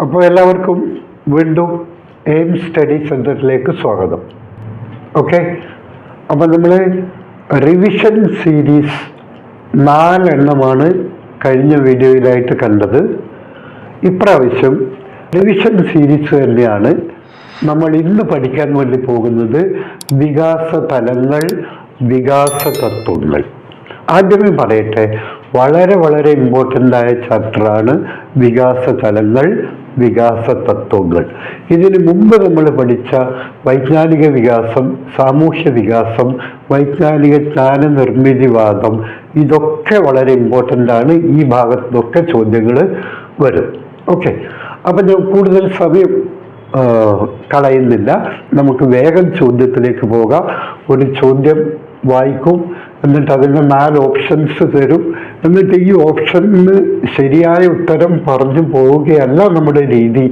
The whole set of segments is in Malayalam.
അപ്പോൾ എല്ലാവർക്കും വീണ്ടും എയിം സ്റ്റഡി സെൻറ്ററിലേക്ക് സ്വാഗതം. ഓക്കെ, അപ്പോൾ നമ്മൾ റിവിഷൻ സീരീസ് 4 എണ്ണമാണ് കഴിഞ്ഞ വീഡിയോയിലായിട്ട് കണ്ടത്. ഇപ്രാവശ്യം റിവിഷൻ സീരീസ് തന്നെയാണ് നമ്മൾ ഇന്ന് പഠിക്കാൻ വേണ്ടി പോകുന്നത്. വികാസ തലങ്ങൾ, വികാസ തത്വങ്ങൾ. ആദ്യമേ പറയട്ടെ, വളരെ ഇമ്പോർട്ടൻ്റ് ആയ ചാപ്റ്ററാണ് വികാസ തലങ്ങൾ, വികാസ തത്വങ്ങൾ. ഇതിനു മുമ്പ് നമ്മൾ പഠിച്ച വൈജ്ഞാനിക വികാസം, സാമൂഹ്യ വികാസം, വൈജ്ഞാനിക ജ്ഞാന നിർമ്മിതിവാദം, ഇതൊക്കെ വളരെ ഇമ്പോർട്ടൻ്റ് ആണ്. ഈ ഭാഗത്തൊക്കെ ചോദ്യങ്ങൾ വരും. ഓക്കെ, അപ്പം ഞാൻ കൂടുതൽ സമയം കളയുന്നില്ല, നമുക്ക് വേഗം ചോദ്യത്തിലേക്ക് പോകാം. ഒരു ചോദ്യം വായിക്കും, എന്നിട്ട് അതിന് 4 ഓപ്ഷൻസ് തരും. എന്നിട്ട് ഈ ഓപ്ഷന് ശരിയായ ഉത്തരം പറഞ്ഞു പോവുകയല്ല നമ്മുടെ രീതി.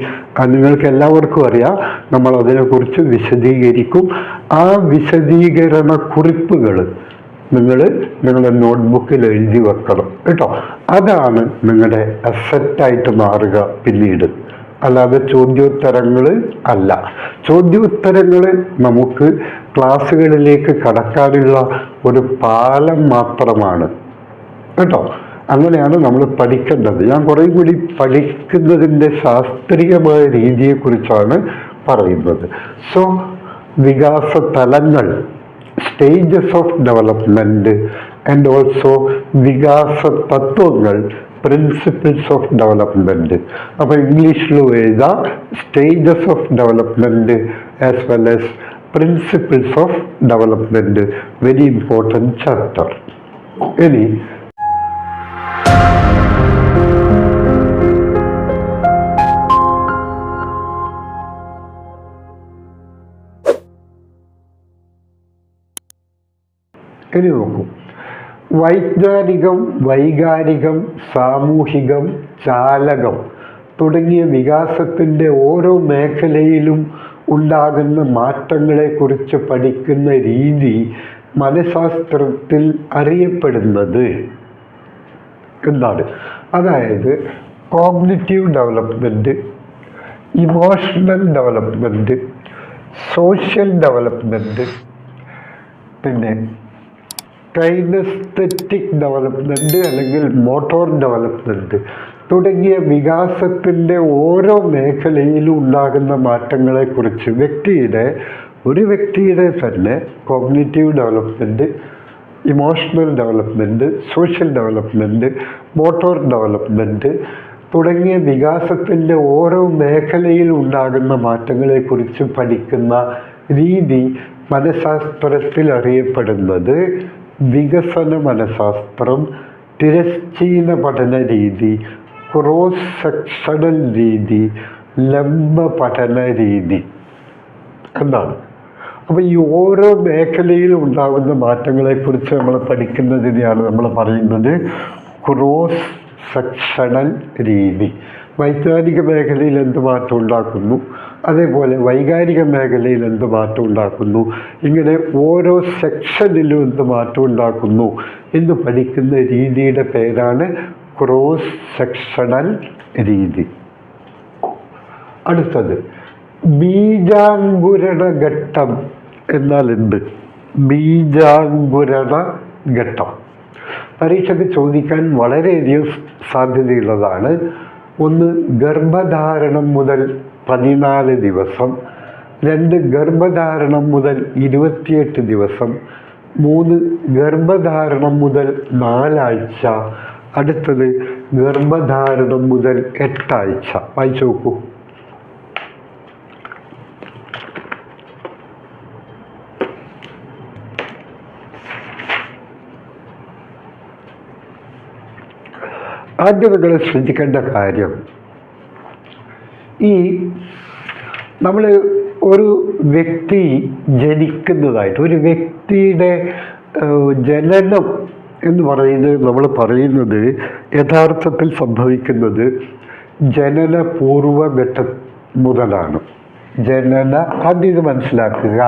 നിങ്ങൾക്ക് എല്ലാവർക്കും അറിയാം, നമ്മൾ അതിനെക്കുറിച്ച് വിശദീകരിക്കും. ആ വിശദീകരണ കുറിപ്പുകൾ നിങ്ങളുടെ നോട്ട്ബുക്കിൽ എഴുതി വെക്കണം കേട്ടോ. അതാണ് നിങ്ങളുടെ അസറ്റായിട്ട് മാറുക പിന്നീട്, അല്ലാതെ ചോദ്യോത്തരങ്ങൾ അല്ല. ചോദ്യോത്തരങ്ങൾ നമുക്ക് ക്ലാസ്സുകളിലേക്ക് കടക്കാനുള്ള ഒരു പാലം മാത്രമാണ് കേട്ടോ. അങ്ങനെയാണ് നമ്മൾ പഠിക്കേണ്ടത്. ഞാൻ കുറേ കൂടി പഠിക്കുന്നതിൻ്റെ ശാസ്ത്രീയമായ രീതിയെക്കുറിച്ചാണ് പറയുന്നത്. സോ വികാസ തലങ്ങൾ, stages of development, and also വികാസ തത്വങ്ങൾ, പ്രിൻസിപ്പിൾസ് ഓഫ് ഡെവലപ്മെൻറ്റ്. അപ്പോൾ ഇംഗ്ലീഷിലും എഴുതാം stages of development as well as principles of development. Very important chapter. ഇനി നോക്കൂ. വൈജ്ഞാനികം, വൈകാരികം, സാമൂഹികം, ചാലകം തുടങ്ങിയ വികാസത്തിൻ്റെ ഓരോ മേഖലയിലും ഉണ്ടാകുന്ന മാറ്റങ്ങളെക്കുറിച്ച് പഠിക്കുന്ന രീതി മനഃശാസ്ത്രത്തിൽ അറിയപ്പെടുന്നത് എന്താണ്? അതായത് cognitive development, emotional development, social development, പിന്നെ കൈനസ്തെറ്റിക് ഡെവലപ്മെൻറ്റ് അല്ലെങ്കിൽ മോട്ടോർ ഡെവലപ്മെൻറ്റ് തുടങ്ങിയ വികാസത്തിൻ്റെ ഓരോ മേഖലയിലും ഉണ്ടാകുന്ന മാറ്റങ്ങളെക്കുറിച്ച് ഒരു വ്യക്തിയുടെ തന്നെ cognitive development, emotional development, social development, motor development തുടങ്ങിയ വികാസത്തിൻ്റെ ഓരോ മേഖലയിൽ ഉണ്ടാകുന്ന മാറ്റങ്ങളെക്കുറിച്ച് പഠിക്കുന്ന രീതി മനഃശാസ്ത്രത്തിൽ അറിയപ്പെടുന്നത് വികസന മനഃശാസ്ത്രം, തിരശ്ചീന പഠന രീതി, ക്രോസ് സെക്ഷണൽ രീതി, ലംബ പഠന രീതി എന്നാണ്. അപ്പോൾ ഈ ഓരോ മേഖലയിലും ഉണ്ടാകുന്ന മാറ്റങ്ങളെക്കുറിച്ച് നമ്മൾ പഠിക്കുന്നതിനെയാണ് നമ്മൾ പറയുന്നത് ക്രോസ് സെക്ഷണൽ രീതി. വൈജ്ഞാനിക മേഖലയിൽ എന്ത് മാറ്റം ഉണ്ടാക്കുന്നു, അതേപോലെ വൈകാരിക മേഖലയിൽ എന്ത് മാറ്റം ഉണ്ടാക്കുന്നു, ഇങ്ങനെ ഓരോ സെക്ഷനിലും എന്ത് മാറ്റം ഉണ്ടാക്കുന്നു എന്ന് പഠിക്കുന്ന രീതിയുടെ പേരാണ് ക്രോസ് സെക്ഷണൽ രീതി. അടുത്തത് ബീജാങ്കുരണ ഘട്ടം എന്നാൽ എന്ത്? ബീജാങ്കുരണ ഘട്ടം പരീക്ഷയ്ക്ക് ചോദിക്കാൻ വളരെയധികം സാധ്യതയുള്ളതാണ്. ഒന്ന്, ഗർഭധാരണം മുതൽ 14 ദിവസം. 2, ഗർഭധാരണം മുതൽ 28 ദിവസം. 3, ഗർഭധാരണം മുതൽ 4 ആഴ്ച. അടുത്തത് ഗർഭധാരണം മുതൽ 8 ആഴ്ച. വായിച്ചു നോക്കൂ. ആദ്യം നിങ്ങൾ ശ്രദ്ധിക്കേണ്ട കാര്യം, നമ്മൾ ഒരു വ്യക്തി ജനിക്കുന്നതായിട്ട്, ഒരു വ്യക്തിയുടെ ജനനം എന്ന് പറയുന്നത് യഥാർത്ഥത്തിൽ സംഭവിക്കുന്നത് ജനനപൂർവഘട്ടം മുതലാണ്. ആദ്യം ഇത് മനസ്സിലാക്കുക,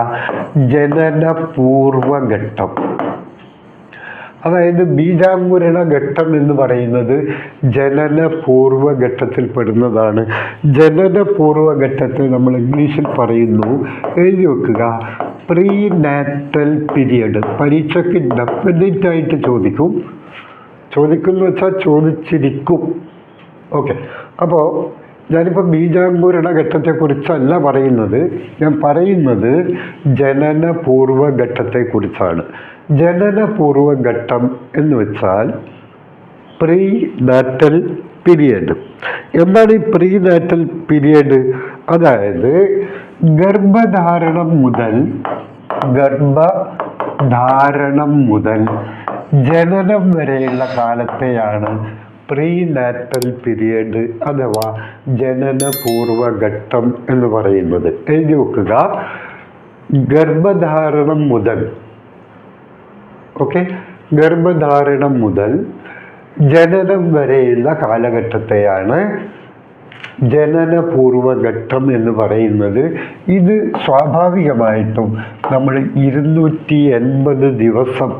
ജനനപൂർവഘട്ടം. അതായത് ബീജാങ്കുരണ ഘട്ടം എന്ന് പറയുന്നത് ജനനപൂർവ്വ ഘട്ടത്തിൽ പെടുന്നതാണ്. ജനനപൂർവ്വ ഘട്ടത്തിൽ നമ്മൾ ഇംഗ്ലീഷിൽ പറയുന്നു, എഴുതി വെക്കുക, പ്രീ നാറ്റൽ പീരിയഡ്. പരീക്ഷയ്ക്ക് ഡെഫിനറ്റ് ആയിട്ട് ചോദിക്കുമെന്ന് വെച്ചാൽ ചോദിച്ചിരിക്കും. ഓക്കെ, അപ്പോൾ ഞാനിപ്പോൾ ബീജാങ്കുരണ ഘട്ടത്തെക്കുറിച്ചല്ല പറയുന്നത്, ഞാൻ പറയുന്നത് ജനനപൂർവ്വ ഘട്ടത്തെക്കുറിച്ചാണ്. ജനനപൂർവ്വ ഘട്ടം എന്ന് വെച്ചാൽ പ്രീ നാറ്റൽ പീരിയഡ്. എന്താണ് ഈ പ്രീ നാറ്റൽ പീരിയഡ്? അതായത് ഗർഭധാരണം മുതൽ ജനനം വരെയുള്ള കാലത്തെയാണ് പ്രീ നാറ്റൽ പീരിയഡ് അഥവാ ജനനപൂർവ്വ ഘട്ടം എന്ന് പറയുന്നത്. എഴുതി വെക്കുക, ഗർഭധാരണം മുതൽ ജനനം വരെയുള്ള കാലഘട്ടത്തെയാണ് ജനനപൂർവ്വ ഘട്ടം എന്ന് പറയുന്നത്. ഇത് സ്വാഭാവികമായിട്ടും നമ്മൾ 280 ദിവസം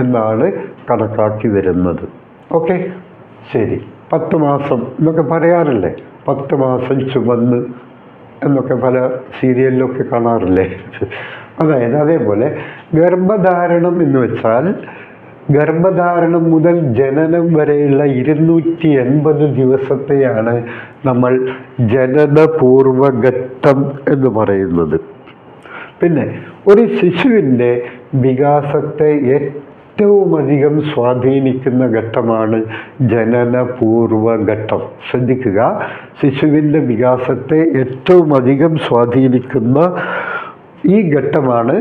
എന്നാണ് കണക്കാക്കി വരുന്നത്. ഓക്കെ, ശരി. 10 മാസം എന്നൊക്കെ പറയാറില്ലേ, 10 മാസം ചുമന്ന് എന്നൊക്കെ പല സീരിയലിലൊക്കെ കാണാറില്ലേ. അതായത് അതേപോലെ ഗർഭധാരണം എന്ന് വെച്ചാൽ ഗർഭധാരണം മുതൽ ജനനം വരെയുള്ള 280 ദിവസത്തെയാണ് നമ്മൾ ജനനപൂർവ്വ ഘട്ടം എന്ന് പറയുന്നത്. പിന്നെ ഒരു ശിശുവിൻ്റെ വികാസത്തെ ഏറ്റവും അധികം സ്വാധീനിക്കുന്ന ഘട്ടമാണ് ജനനപൂർവ്വ ഘട്ടം. ശ്രദ്ധിക്കുക, ശിശുവിൻ്റെ വികാസത്തെ ഏറ്റവും അധികം സ്വാധീനിക്കുന്ന ഈ ഘട്ടമാണ്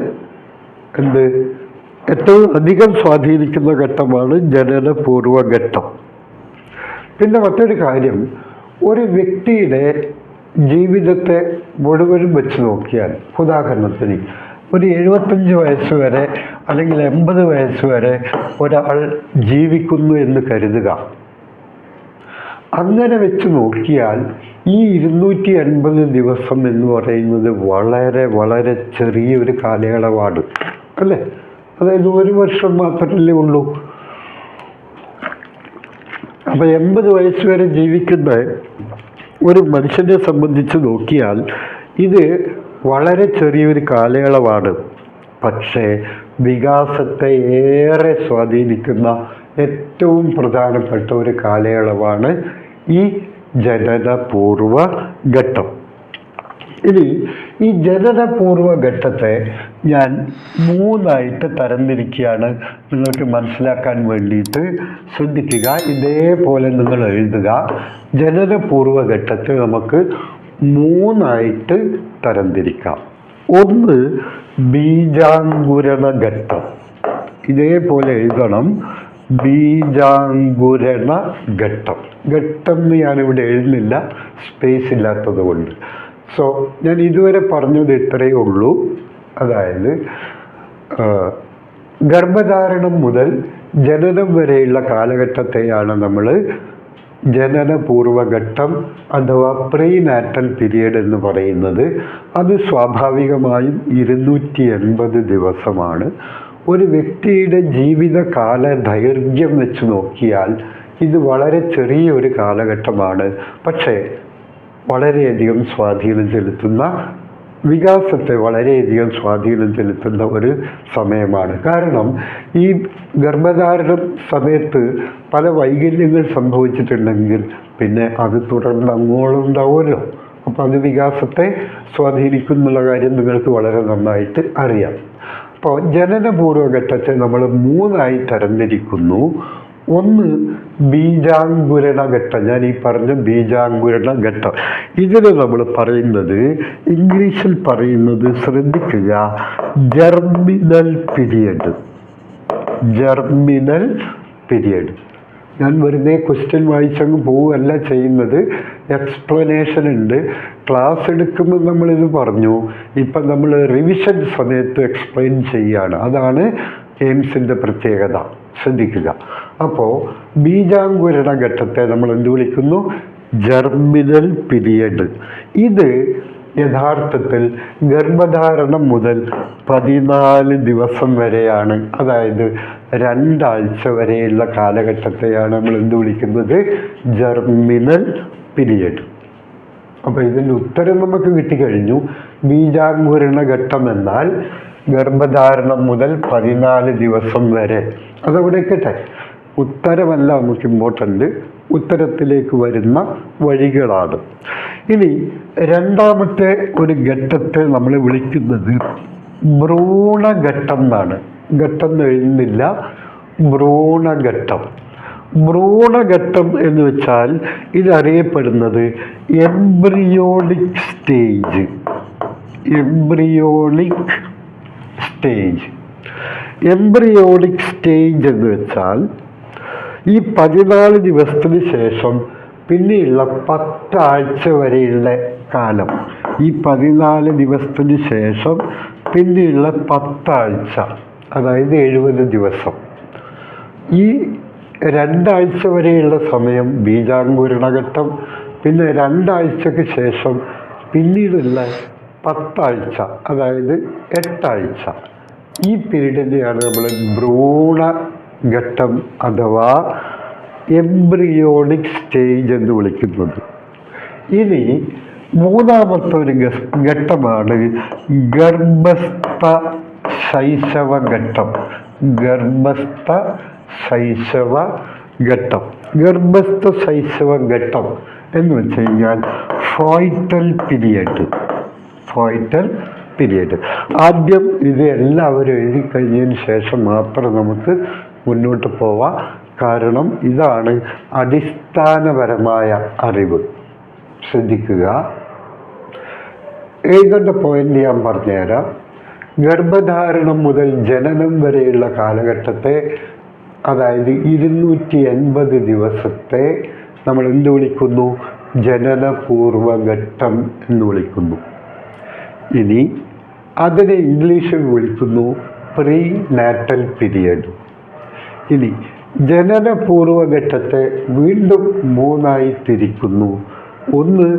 ഏറ്റവും അധികം സ്വാധീനിക്കുന്ന ഘട്ടമാണ് ജനനപൂർവ്വ ഘട്ടം. പിന്നെ മറ്റൊരു കാര്യം, ഒരു വ്യക്തിയുടെ ജീവിതത്തെ മുഴുവനും വെച്ച് നോക്കിയാൽ, ഉദാഹരണത്തിന് ഒരു 75 വയസ്സ് വരെ അല്ലെങ്കിൽ 80 വയസ്സ് വരെ ഒരാൾ ജീവിക്കുന്നു എന്ന് കരുതുക. അങ്ങനെ വെച്ച് നോക്കിയാൽ ഈ 280 ദിവസം എന്ന് പറയുന്നത് വളരെ വളരെ ചെറിയൊരു കാലയളവാണ്, അല്ലേ? അതായത് 1 വർഷം മാത്രമല്ലേ ഉള്ളൂ. അപ്പം 80 വയസ്സ് വരെ ജീവിക്കുന്ന ഒരു മനുഷ്യനെ സംബന്ധിച്ച് നോക്കിയാൽ ഇത് വളരെ ചെറിയൊരു കാലയളവാണ്. പക്ഷേ വികാസത്തെ ഏറെ സ്വാധീനിക്കുന്ന ഏറ്റവും പ്രധാനപ്പെട്ട ഒരു കാലയളവാണ് ഈ ജനനപൂർവ്വ ഘട്ടം. ഇനി ഈ ജനനപൂർവ്വ ഘട്ടത്തെ ഞാൻ 3ആയിട്ട് തരംതിരിക്കുകയാണ് നിങ്ങൾക്ക് മനസ്സിലാക്കാൻ വേണ്ടിയിട്ട്. ശ്രദ്ധിക്കുക, ഇതേപോലെ നിങ്ങൾ എഴുതുക. ജനനപൂർവ്വ ഘട്ടത്തെ നമുക്ക് 3ആയിട്ട് തരംതിരിക്കാം. ഒന്ന് ബീജാങ്കുരണ ഘട്ടം. ഇതേപോലെ എഴുതണം, ബീജാങ്കുരണ ഘട്ടം. ഘട്ടം എന്ന് ഞാനിവിടെ എഴുതുന്നില്ല, സ്പേസ് ഇല്ലാത്തത് കൊണ്ട്. സോ ഞാൻ ഇതുവരെ പറഞ്ഞത് ഇത്രയേ ഉള്ളൂ. അതായത് ഗർഭധാരണം മുതൽ ജനനം വരെയുള്ള കാലഘട്ടത്തെയാണ് നമ്മൾ ജനനപൂർവ്വ ഘട്ടം അഥവാ പ്രീ നാറ്റൽ പീരിയഡ് എന്ന് പറയുന്നത്. അത് സ്വാഭാവികമായും 280 ദിവസമാണ്. ഒരു വ്യക്തിയുടെ ജീവിതകാല ദൈർഘ്യം വെച്ച് നോക്കിയാൽ ഇത് വളരെ ചെറിയൊരു കാലഘട്ടമാണ്. പക്ഷേ വളരെയധികം സ്വാധീനം ചെലുത്തുന്ന, വികാസത്തെ വളരെയധികം സ്വാധീനം ചെലുത്തുന്ന ഒരു സമയമാണ്. കാരണം ഈ ഗർഭധാരണ സമയത്ത് പല വൈകല്യങ്ങൾ സംഭവിച്ചിട്ടുണ്ടെങ്കിൽ പിന്നെ അത് തുടർന്ന് അങ്ങോളം ഉണ്ടാവുമല്ലോ. അപ്പോൾ അത് വികാസത്തെ സ്വാധീനിക്കുന്നുള്ള കാര്യം നിങ്ങൾക്ക് വളരെ നന്നായിട്ട് അറിയാം. അപ്പോൾ ജനനപൂർവ്വ ഘട്ടത്തെ നമ്മൾ 3ആയി തരംതിരിക്കുന്നു. ഒന്ന് ബീജാങ്കുരണ ഘട്ടം. ഞാൻ ഈ പറഞ്ഞ ബീജാങ്കുരണ ഘട്ടം, ഇതിന് നമ്മൾ പറയുന്നത്, ഇംഗ്ലീഷിൽ പറയുന്നത്, ശ്രദ്ധിക്കുക, ജർമിനൽ പീരിയഡ്. ഞാൻ വെറുതെ ക്വസ്റ്റ്യൻ വായിച്ചങ്ങ് പോവുകയല്ല ചെയ്യുന്നത്, എക്സ്പ്ലനേഷൻ ഉണ്ട്. ക്ലാസ് എടുക്കുമ്പോൾ നമ്മളിത് പറഞ്ഞു, ഇപ്പം നമ്മൾ റിവിഷൻ സമയത്ത് എക്സ്പ്ലെയിൻ ചെയ്യുകയാണ്. അതാണ് എയിംസിൻ്റെ പ്രത്യേകത. ശ്രദ്ധിക്കുക. അപ്പോൾ ബീജാങ്കുരണ ഘട്ടത്തെ നമ്മൾ എന്ത് വിളിക്കുന്നു? ജർമിനൽ പീരിയഡ്. ഇത് യഥാർത്ഥത്തിൽ ഗർഭധാരണം മുതൽ 14 ദിവസം വരെയാണ്. അതായത് 2 ആഴ്ച വരെയുള്ള കാലഘട്ടത്തെയാണ് നമ്മൾ എന്ത് വിളിക്കുന്നത്? ജർമിനൽ പീരിയഡ്. അപ്പോൾ ഇതിൻ്റെ ഉത്തരം നമുക്ക് കിട്ടിക്കഴിഞ്ഞു. ബീജാങ്കുരണ ഘട്ടം എന്നാൽ ഗർഭധാരണം മുതൽ 14 ദിവസം വരെ. അതവിടെ കേട്ടെ, ഉത്തരമല്ല നമുക്ക് ഇമ്പോർട്ടൻ്റ്, ഉത്തരത്തിലേക്ക് വരുന്ന വഴികളാണ്. ഇനി രണ്ടാമത്തെ ഒരു ഘട്ടത്തെ നമ്മൾ വിളിക്കുന്നത് ഭ്രൂണഘട്ടം എന്നാണ്. ഘട്ടം എഴുതുന്നില്ല, ഭ്രൂണഘട്ടം. ഭ്രൂണഘട്ടം എന്ന് വെച്ചാൽ ഇതറിയപ്പെടുന്നത് embryonic stage. Embryonic stage. Embryonic stage എന്ന് വെച്ചാൽ ഈ 14 ദിവസത്തിന് ശേഷം പിന്നെയുള്ള 10 ആഴ്ച വരെയുള്ള കാലം. ഈ 14 ദിവസത്തിന് ശേഷം പിന്നെയുള്ള 10 ആഴ്ച, അതായത് 70 ദിവസം. ഈ 2 ആഴ്ച വരെയുള്ള സമയം ബീജാങ്കുരണഘട്ടം. പിന്നെ 2 ആഴ്ചക്ക് ശേഷം പിന്നീടുള്ള 10 ആഴ്ച, അതായത് 8 ആഴ്ച. ഈ പീരീഡിനെയാണ് നമ്മൾ ഭ്രൂണഘട്ടം അഥവാ എംബ്രിയോണിക് സ്റ്റേജ് എന്ന് വിളിക്കുന്നത്. ഇനി മൂന്നാമത്തെ ഒരു ഘട്ടമാണ് ഗർഭസ്ഥ ശൈശവ ഘട്ടം. ഗർഭസ്ഥ ശൈശവ ഘട്ടം. ഗർഭസ്ഥ ശൈശവ ഘട്ടം എന്ന് വെച്ച് കഴിഞ്ഞാൽ ഫോയ്റ്റൽ പീരിയഡ്. ഫോയ്റ്റൽ പീരിയഡ്. ആദ്യം ഇത് എല്ലാവരും എഴുതി കഴിഞ്ഞതിന് ശേഷം മാത്രം നമുക്ക് മുന്നോട്ട് പോവാം. കാരണം ഇതാണ് അടിസ്ഥാനപരമായ അറിവ്. ശ്രദ്ധിക്കുക. എഴുതേണ്ട പോയിന്റ് ഞാൻ പറഞ്ഞുതരാം. ഗർഭധാരണം മുതൽ ജനനം വരെയുള്ള കാലഘട്ടത്തെ, അതായത് 280 ദിവസത്തെ നമ്മൾ എന്ത് വിളിക്കുന്നു? ജനനപൂർവഘട്ടം എന്ന് വിളിക്കുന്നു. ഇനി അതിനെ ഇംഗ്ലീഷിൽ വിളിക്കുന്നു പ്രീ നാറ്റൽ പീരിയഡ്. ഇനി ജനനപൂർവഘട്ടത്തെ വീണ്ടും 3ആയി തിരിക്കുന്നു. ഒന്ന്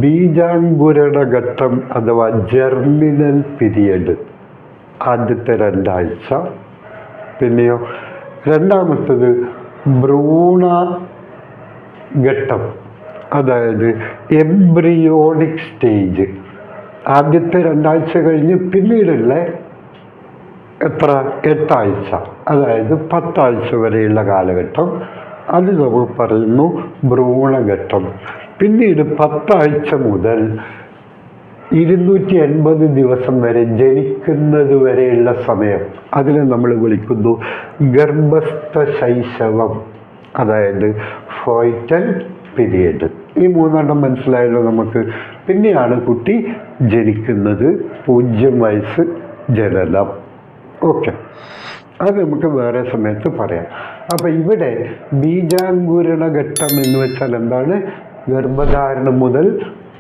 ബീജാങ്കുരണഘട്ടം അഥവാ ജർമിനൽ പീരിയഡ്, ആദ്യത്തെ 2 ആഴ്ച. പിന്നെയോ രണ്ടാമത്തത് ഭ്രൂണഘട്ടം, അതായത് എംബ്രിയോണിക് സ്റ്റേജ്. ആദ്യത്തെ 2 ആഴ്ച കഴിഞ്ഞ് പിന്നീടുള്ള 8 ആഴ്ച, അതായത് 10 ആഴ്ച വരെയുള്ള കാലഘട്ടം. അത് നമ്മൾ പറയുന്നു ഭ്രൂണഘട്ടം. പിന്നീട് 10 ആഴ്ച മുതൽ 280 ദിവസം വരെ, ജനിക്കുന്നത് വരെയുള്ള സമയം, അതിനെ നമ്മൾ വിളിക്കുന്നു ഗർഭസ്ഥ ശൈശവം, അതായത് ഫോയ്റ്റൽ പീരിയഡ്. ഈ 3 മനസ്സിലായല്ലോ നമുക്ക്. പിന്നെയാണ് കുട്ടി ജനിക്കുന്നത്. 0 വയസ്സ് ജനനം. ഓക്കെ, അത് നമുക്ക് വേറെ സമയത്ത് പറയാം. അപ്പം ഇവിടെ ബീജാങ്കുരണഘട്ടം എന്ന് വെച്ചാൽ എന്താണ്? ഗർഭധാരണം മുതൽ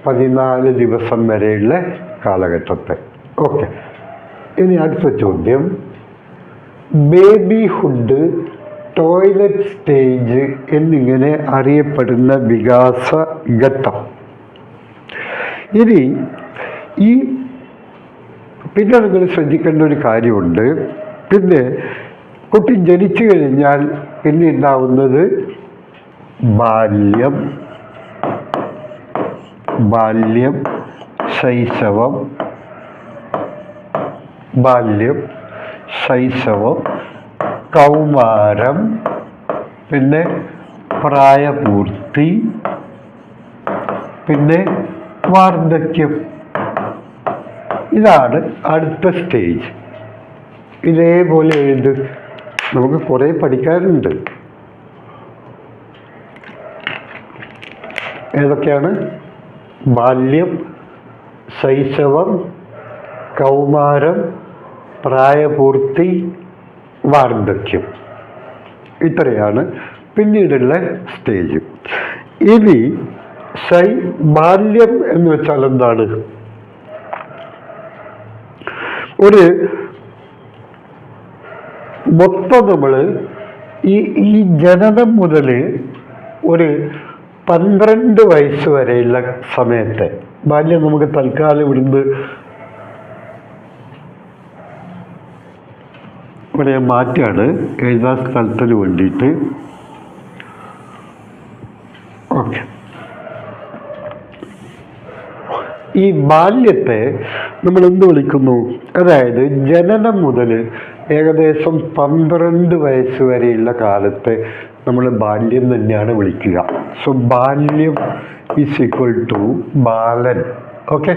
14 ദിവസം വരെയുള്ള കാലഘട്ടത്തെ. ഓക്കെ, ഇനി അടുത്ത ചോദ്യം. ബേബിഹുഡ്, ടോയ്ലറ്റ് സ്റ്റേജ് എന്നിങ്ങനെ അറിയപ്പെടുന്ന വികാസ ഘട്ടം. ഇനി പിന്നെ നിങ്ങൾ ശ്രദ്ധിക്കേണ്ട ഒരു കാര്യമുണ്ട്. പിന്നെ കുട്ടി ജനിച്ചു കഴിഞ്ഞാൽ പിന്നെ ഉണ്ടാവുന്നത് ബാല്യം, ശൈശവം, കൗമാരം, പിന്നെ പ്രായപൂർത്തി, പിന്നെ വാർദ്ധക്യം. ഇതാണ് അടുത്ത സ്റ്റേജ്. ഇതേപോലെ എഴുത്. നമുക്ക് കുറേ പഠിക്കാനുണ്ട്. ഏതൊക്കെയാണ്? ബാല്യം, ശൈശവം, കൗമാരം, പ്രായപൂർത്തി, വാർദ്ധക്യം. ഇത്രയാണ് പിന്നീടുള്ള സ്റ്റേജ്. ഇനി ബാല്യം എന്ന് വെച്ചാൽ എന്താണ്? ഒരു മൊത്തം നമ്മൾ ഈ ജനനം മുതൽ ഒരു 12 വയസ്സ് വരെയുള്ള സമയത്തെ ബാല്യം നമുക്ക് തൽക്കാലം ഇവിടുന്ന് ഇവിടെ മാറ്റാണ് എഴുതാൻ സ്ഥലത്തിന് വേണ്ടിയിട്ട്. ഓക്കെ, ഈ ബാല്യത്തെ നമ്മൾ എന്ത് വിളിക്കുന്നു? അതായത് ജനനം മുതൽ ഏകദേശം 12 വയസ്സ് വരെയുള്ള കാലത്തെ നമ്മൾ ബാല്യം തന്നെയാണ് വിളിക്കുക. സോ ബാല്യം ഈസ് ഈക്വൽ ടു ബാലൻ. ഓക്കെ,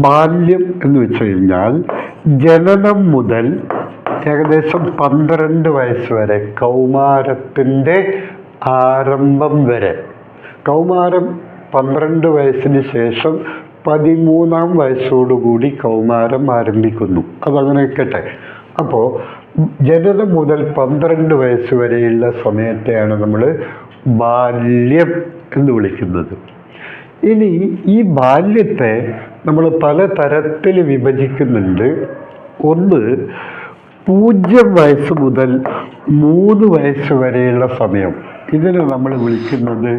ബാല്യം എന്ന് വെച്ച് കഴിഞ്ഞാൽ ജനനം മുതൽ ഏകദേശം 12 വയസ്സ് വരെ, കൗമാരത്തിൻ്റെ ആരംഭം വരെ. കൗമാരം 12 വയസ്സിന് ശേഷം 13-ാം വയസ്സോടുകൂടി കൗമാരം ആരംഭിക്കുന്നു. അതങ്ങനെ നിൽക്കട്ടെ. അപ്പോൾ ജനനം മുതൽ 12 വയസ്സ് വരെയുള്ള സമയത്തെയാണ് നമ്മൾ ബാല്യം എന്ന് വിളിക്കുന്നത്. ഇനി ഈ ബാല്യത്തെ നമ്മൾ പല തരത്തിൽ വിഭജിക്കുന്നുണ്ട്. ഒന്ന്, 0 വയസ്സ് മുതൽ 3 വയസ്സ് വരെയുള്ള സമയം. ഇതിനെ നമ്മൾ വിളിക്കുന്നത്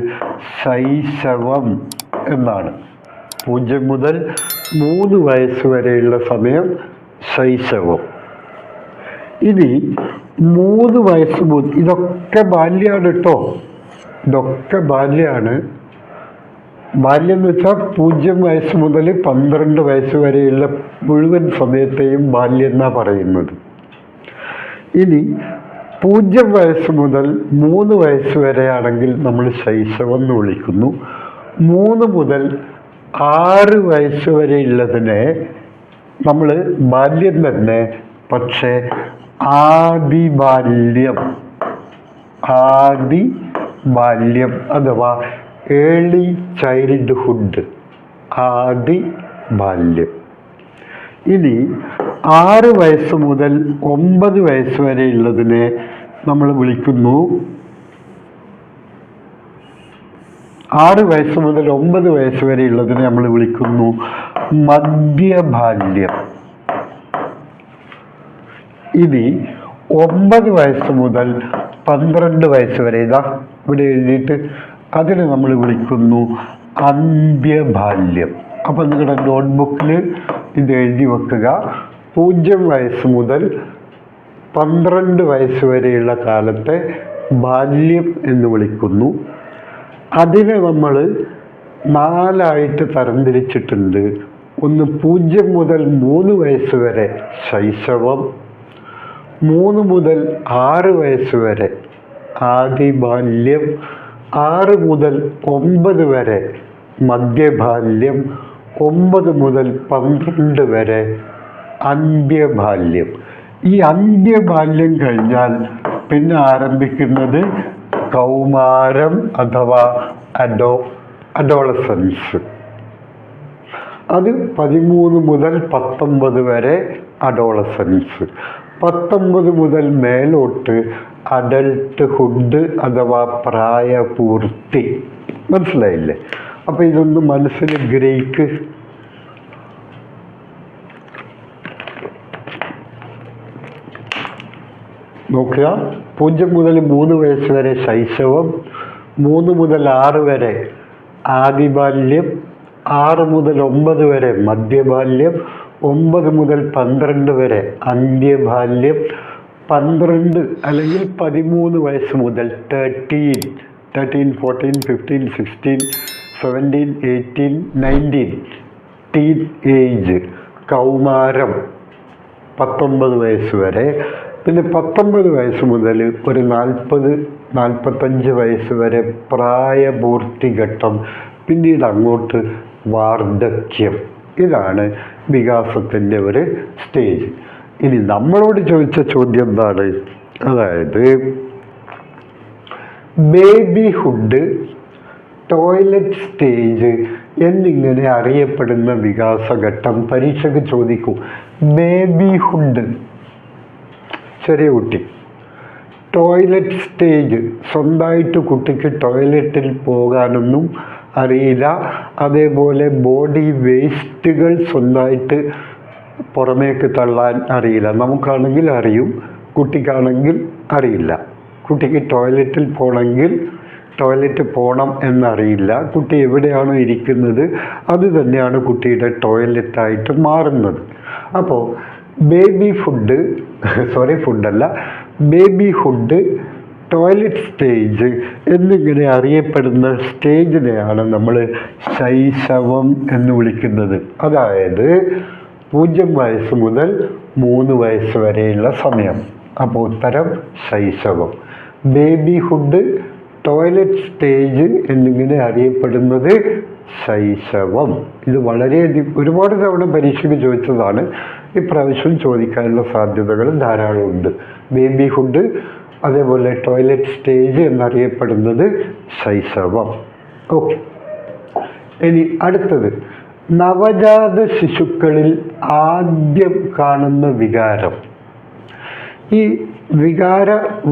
ശൈശവം എന്നാണ്. 0 മുതൽ 3 വയസ്സ് വരെയുള്ള സമയം ശൈശവം. ഇനി 3 വയസ്സ് മുതൽ, ഇതൊക്കെ ബാല്യമാണ് കേട്ടോ, ഇതൊക്കെ ബാല്യമാണ്. ബാല്യം എന്ന് വെച്ചാൽ 0 വയസ്സ് മുതൽ 12 വയസ്സ് വരെയുള്ള മുഴുവൻ സമയത്തെയും ബാല്യം എന്നാണ് പറയുന്നത്. ഇനി 0 വയസ്സ് മുതൽ 3 വയസ്സ് വരെയാണെങ്കിൽ നമ്മൾ ശൈശവം എന്ന് വിളിക്കുന്നു. 3 മുതൽ 6 വയസ്സ് വരെയുള്ളതിനെ നമ്മൾ ബാല്യം തന്നെ, പക്ഷേ ആദിബാല്യം, ആദിബാല്യം അഥവാ ഏർലി ചൈൽഡ്ഹുഡ്, ആദിബാല്യം. ഇനി 6 വയസ്സ് മുതൽ 9 വയസ്സ് വരെയുള്ളതിനെ നമ്മൾ വിളിക്കുന്നു, 6 വയസ്സ് മുതൽ 9 വയസ്സ് വരെയുള്ളതിനെ നമ്മൾ വിളിക്കുന്നു മധ്യബാല്യം. ഇനി 9 വയസ്സ് മുതൽ 12 വയസ്സ് വരെ, ഇതാ ഇവിടെ എഴുതിയിട്ട്, അതിനെ നമ്മൾ വിളിക്കുന്നു അന്ത്യബാല്യം. അപ്പം നിങ്ങളുടെ നോട്ട്ബുക്കിൽ ഇത് എഴുതി വെക്കുക. 0 വയസ്സ് മുതൽ 12 വയസ്സ് വരെയുള്ള കാലത്തെ ബാല്യം എന്ന് വിളിക്കുന്നു. അതിനെ നമ്മൾ 4ആയിട്ട് തരംതിരിച്ചിട്ടുണ്ട്. ഒന്ന്, 0 മുതൽ 3 വയസ്സ് വരെ ശൈശവം, 3 മുതൽ 6 വയസ്സ് വരെ ആദിബാല്യം, 6 മുതൽ 9 വരെ മധ്യബാല്യം, 9 മുതൽ 12 വരെ അന്ത്യബാല്യം. ഈ അന്ത്യബാല്യം കഴിഞ്ഞാൽ പിന്നെ ആരംഭിക്കുന്നത് കൗമാരം അഥവാ അഡോളസൻസ്. അത് 13 മുതൽ 19 വരെ അഡോളസൻസ്. 19 മുതൽ മേലോട്ട് അഡൽട്ട്ഹുഡ് അഥവാ പ്രായപൂർത്തി. മനസ്സിലായില്ലേ? അപ്പം ഇതൊന്ന് മനസ്സിൽ ഗ്രഹിക്ക്. നോക്കുക, 0 മുതൽ 3 വയസ്സ് വരെ ശൈശവം, 3 മുതൽ 6 വരെ ആദിബാല്യം, 6 മുതൽ 9 വരെ മധ്യബാല്യം, 9 മുതൽ 12 വരെ അന്ത്യബാല്യം, 12 അല്ലെങ്കിൽ 13 വയസ്സ് മുതൽ 13, 14, 15, 16, 17, 18, 19 ടീൻ ഏജ്, കൗമാരം 19 വയസ്സ് വരെ. പിന്നെ 19 വയസ്സ് മുതൽ ഒരു 40-45 വയസ്സ് വരെ പ്രായപൂർത്തിഘട്ടം, പിന്നീട് അങ്ങോട്ട് വാർദ്ധക്യം. ഇതാണ് വികാസത്തിൻ്റെ ഒരു സ്റ്റേജ്. ഇനി നമ്മളോട് ചോദിച്ച ചോദ്യം എന്താണ്? അതായത് ബേബിഹുഡ്, ടോയ്ലറ്റ് സ്റ്റേജ് എന്നിങ്ങനെ അറിയപ്പെടുന്ന വികാസഘട്ടം പരീക്ഷയ്ക്ക് ചോദിക്കും. ബേബിഹുഡ്, ചെറിയ കുട്ടി. ടോയ്ലറ്റ് സ്റ്റേജ്, സ്വന്തമായിട്ട് കുട്ടിക്ക് ടോയ്ലറ്റിൽ പോകാനൊന്നും അറിയില്ല. അതേപോലെ ബോഡി വേസ്റ്റുകൾ സ്വന്തമായിട്ട് പുറമേക്ക് തള്ളാൻ അറിയില്ല. നമുക്കാണെങ്കിൽ അറിയും, കുട്ടിക്കാണെങ്കിൽ അറിയില്ല. കുട്ടിക്ക് ടോയ്ലറ്റിൽ പോകണമെങ്കിൽ ടോയ്ലറ്റ് പോകണം എന്നറിയില്ല. കുട്ടി എവിടെയാണോ ഇരിക്കുന്നത് അത് തന്നെയാണ് കുട്ടിയുടെ ടോയ്ലറ്റായിട്ട് മാറുന്നത്. അപ്പോൾ ബേബിഹുഡ്, ടോയ്ലറ്റ് സ്റ്റേജ് എന്നിങ്ങനെ അറിയപ്പെടുന്ന സ്റ്റേജിനെയാണ് നമ്മൾ ശൈശവം എന്ന് വിളിക്കുന്നത്. അതായത് 0 വയസ്സ് മുതൽ 3 വയസ്സ് വരെയുള്ള സമയം. അപ്പോൾ ഉത്തരം ശൈശവം. ബേബിഹുഡ്, ടോയ്ലറ്റ് സ്റ്റേജ് എന്നിങ്ങനെ അറിയപ്പെടുന്നത് ശൈശവം. ഇത് വളരെയധികം ഒരുപാട് തവണ പരീക്ഷയ്ക്ക് ചോദിച്ചതാണ്. ഇപ്രാവശ്യം ചോദിക്കാനുള്ള സാധ്യതകൾ ധാരാളമുണ്ട്. ബേബിഹുഡ്, അതേപോലെ ടോയ്ലറ്റ് സ്റ്റേജ് എന്നറിയപ്പെടുന്നത് ശൈശവം. ഓക്കെ, ഇനി അടുത്തത് നവജാത ശിശുക്കളിൽ ആദ്യം കാണുന്ന വികാരം. ഈ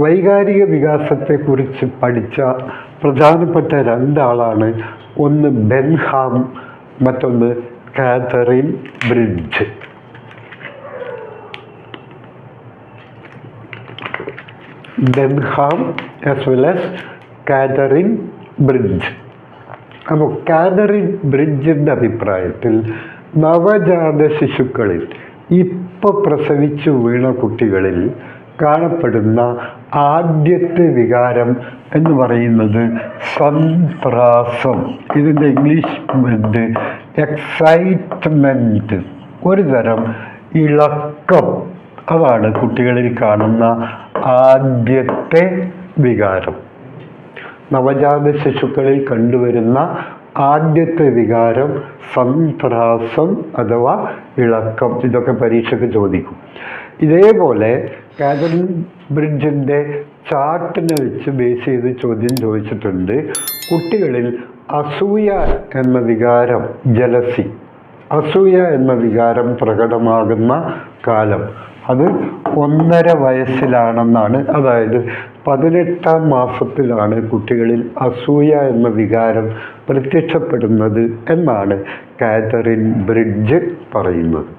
വൈകാരിക വികാസത്തെക്കുറിച്ച് പഠിച്ച പ്രധാനപ്പെട്ട 2 ആളാണ്. ഒന്ന് ബെൻഹാം, മറ്റൊന്ന് Catherine bridge. Benham as well as Catherine bridge. അപ്പോൾ കാതറിൻ ബ്രിഡ്ജിൻ്റെ അഭിപ്രായത്തിൽ നവജാത ശിശുക്കളിൽ ഇപ്പോൾ പ്രസവിച്ചു വീണ കുട്ടികളിൽ കാണപ്പെടുന്ന ആദ്യത്തെ വികാരം എന്ന് പറയുന്നത് സന്ത്രാസം. ഇതിൻ്റെ ഇംഗ്ലീഷ് വേർഡ് എക്സൈറ്റ്മെൻറ്റ്, ഒരു തരം ഇളക്കം. അതാണ് കുട്ടികളിൽ കാണുന്ന ആദ്യത്തെ വികാരം. നവജാത ശിശുക്കളിൽ കണ്ടുവരുന്ന ആദ്യത്തെ വികാരം സന്ത്രാസം അഥവാ ഇളക്കം. ഇതൊക്കെ പരീക്ഷയ്ക്ക് ചോദിക്കും. ഇതേപോലെ കാതറിൻ ബ്രിഡ്ജിൻ്റെ ചാർട്ടിനെ വെച്ച് ബേസ് ചെയ്ത് ചോദ്യം ചോദിച്ചിട്ടുണ്ട്. കുട്ടികളിൽ അസൂയ എന്ന വികാരം, അസൂയ എന്ന വികാരം പ്രകടമാകുന്ന കാലം അത് 1.5 വയസ്സിലാണെന്നാണ്. അതായത് 18ാം മാസത്തിലാണ് കുട്ടികളിൽ അസൂയ എന്ന വികാരം പ്രത്യക്ഷപ്പെടുന്നത് എന്നാണ് കാതറിൻ ബ്രിഡ്ജ് പറയുന്നത്.